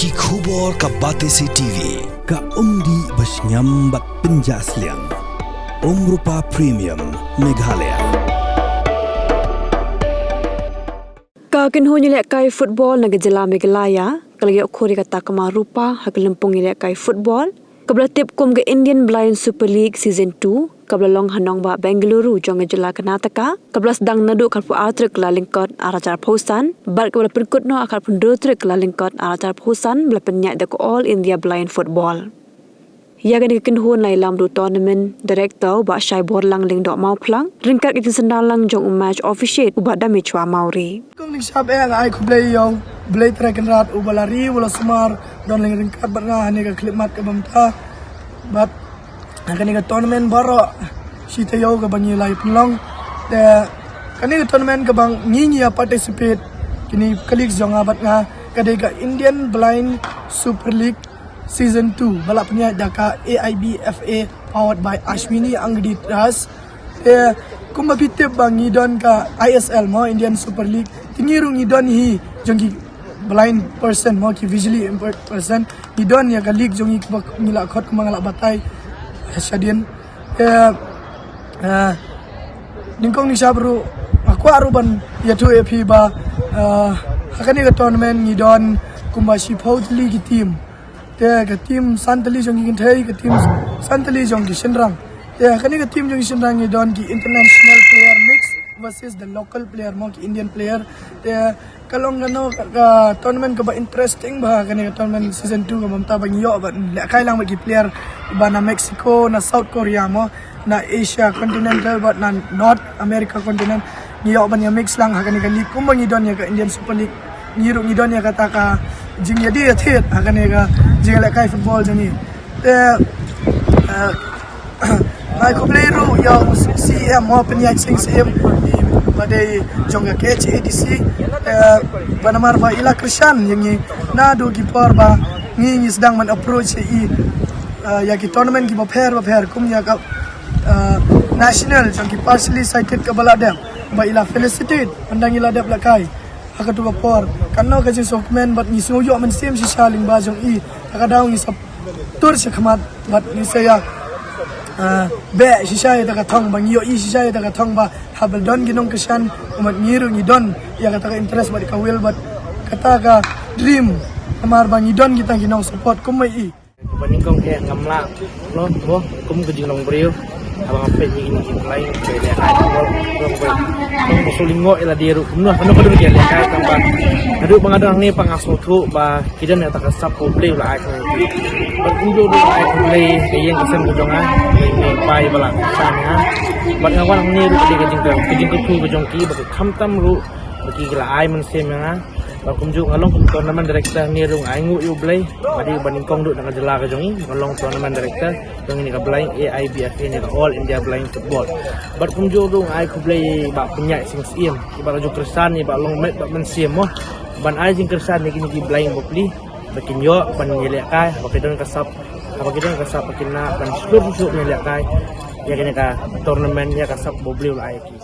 Ki khubor ka Batesi TV. Ka umdi basnyam bat penjaslian. Rupa Premium Meghalaya. Ka kinho nyilek kai football na gejala Meghalaya. Kalagi okhori kata kama rupa hakelempong nyilek kai football. Kabla tip kum ke Indian Blind Super League Season 2. Kabla long hanong ba Bengaluru jong gejala Karnataka. Kabla sedang nadu karpu atrik la lingkot arajar Pausan. Bat kabla perkut no akar pendotrik la lingkot arajar Pausan. Bela penyak dek All India Blind Football. Ya kan kinho na ilam du tournament director ba Shai Borlang ling dok mau plang. Ringkat itin sendalang jong match officiate ubat dami chua mauri. Kung nagsab ay ko play yung play track and rat ubalari wala sumar don ling ringkat bat nga ni ka klipmat ka bamta bat kani ka tournament baro sita yo ka bangi lai plong de kani ka tournament ka bang ngingi participate kini colleagues jong abat nga kadai ka Indian Blind Super League Season 2 balap niya daka AIBFA powered by Ashwini Angdi Trust. Kung mapitip bang ngidon ka ISL mo Indian Super League tingirong ngidon hi jong blind person mo ki visually impaired person ngidon ya ka league jong ngilakot mga batay syadin ningkong ni sabru aku aruban yatu EP ba hakani ka tournament ngidon kumba shiphoutli ki team ke team Santali jong ki thai ke team Santali jong ki Shinrang kani ka team jong Shinrang ni don ki international player mix versus the local player mo ki Indian player kalong gano ka tournament ka ba interesting ba kani ka tournament season 2 ka mamta ba ngiyo ba kai lang ba ki player iba na Mexico na South Korea mo na Asia continental but na North America continent ngiyo ba niya mix lang kani ka league kung don ya ka Indian Super League ngiro ngidon ya kata ka jing ya dia thet kani ka jing la kai football jani Mai ko play ru yo CM mo penyak sing CM badai jonga KHADC banamar ba ila Krishan yang na do keeper ba ngi sedang men approach ya ki tournament ki ba pair kum ya ka national jong ki partially sighted ka balada ba ila felicitate pandang ila dap lakai aka tu por kanno ka jing sokmen bat ni soyo men sim si shaling ba jong aka daw ni sap tur se khamat bat ni saya be shisha ita ka thong bang yo shisha ita ka thong ba habel don ginong keshan umat ngiru ni don ya kata ka interest ba ka will but kata ka dream amar bang don kita ginong support kumai Banding kong kayak ngamla lo bo kum ke jinglong brio abang apa ini lain beda kong musulingo ila diru kumno kanu kadu dia lekai tambah adu pangadang ni pangasol tu ba kidan ya tak sap play la ai ko berkudo do ai play kayen isen budonga ni pai bala sana bat ngawan ni ru di kejing tu ke jongki ba kham tam ru bagi la ai men sem nga kum ju ngalong kum tournament director ni rung ai ngu yu play badi banding kong du dengan jela ke jongi ngalong tournament director jong ni ka blind AIBFA ni ka All India Blind Football bat kum ju rung ai ku play ba penyak sing siem ibarat ju kersan ni ba long met ba men siem mo ban ai jing kersan ni kini ki blind bopli bakin yo ban nyelek kai bakidon kasap bakidon kasap bakin na ban seluruh nyelek kai ya kini ka tournament ya kasap bobli ul ai ki